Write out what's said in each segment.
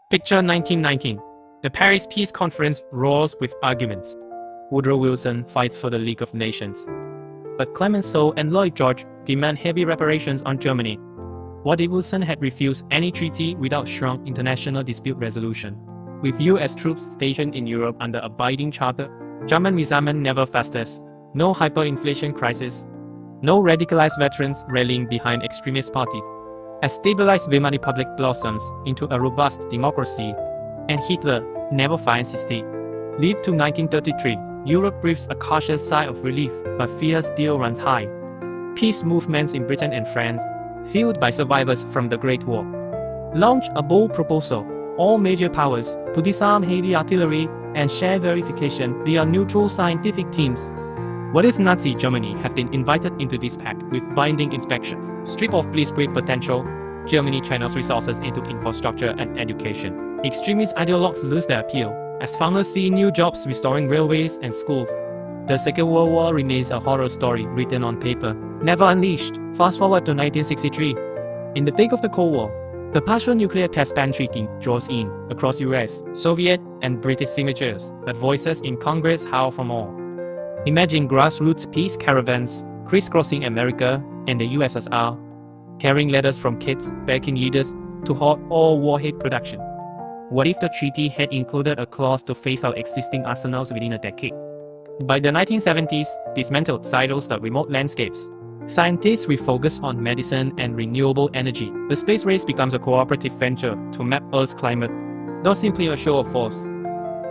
Picture 1919. The Paris Peace Conference roars with arguments. Woodrow Wilson fights for the League of Nations. But Clemenceau and Lloyd George demand heavy reparations on Germany. What if Wilson had refused any treaty without strong international dispute resolution? With US troops stationed in Europe under a binding charter, German resentment never festers, no hyperinflation crisis, no radicalized veterans rallying behind extremist parties. A stabilized Weimar Republic blossoms into a robust democracy, and Hitler never finds his state. Lead to 1933, Europe breathes a cautious sigh of relief, but fear still runs high. Peace movements in Britain and France, fueled by survivors from the Great War, launch a bold proposal, all major powers, to disarm heavy artillery and share verification via neutral scientific teams. What if Nazi Germany had been invited into this pact with binding inspections? Stripped of blitzkrieg potential, Germany channels resources into infrastructure and education. Extremist ideologues lose their appeal, as farmers see new jobs restoring railways and schools. The Second World War remains a horror story written on paper, never unleashed. Fast forward to 1963. In the thick of the Cold War, the partial nuclear test ban treaty draws in, across US, Soviet, and British signatures, but voices in Congress howl for more. Imagine grassroots peace caravans crisscrossing America and the USSR, carrying letters from kids begging leaders to halt all warhead production. What if the treaty had included a clause to phase out existing arsenals within a decade? By the 1970s, dismantled silos the remote landscapes. Scientists refocus on medicine and renewable energy. The space race becomes a cooperative venture to map Earth's climate, not simply a show of force.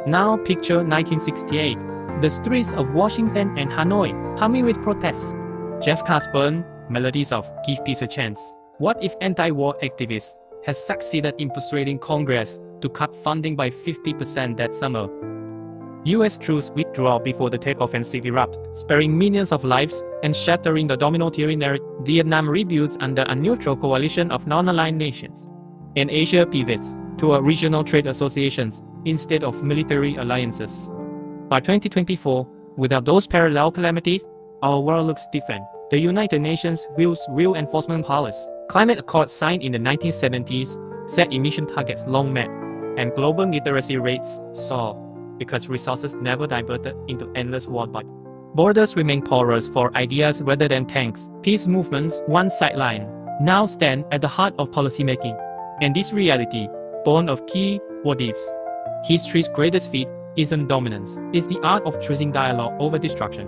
Now picture 1968. The streets of Washington and Hanoi humming with protests. Jeff Cars burn melodies of "Give Peace a Chance." What if anti-war activists had succeeded in persuading Congress to cut funding by 50% that summer? US troops withdraw before the Tet Offensive erupted, sparing millions of lives and shattering the domino theory narrative. Vietnam rebuilds under a neutral coalition of non-aligned nations. And Asia pivots to a regional trade associations instead of military alliances. By 2024, without those parallel calamities, our world looks different. The United Nations wields real enforcement powers. Climate accords signed in the 1970s set emission targets long met, and global literacy rates soar because resources never diverted into endless warfighting. Borders remain porous for ideas rather than tanks. Peace movements, once sidelined, now stand at the heart of policymaking. And this reality, born of key what-ifs. History's greatest feat isn't dominance, it's the art of choosing dialogue over destruction.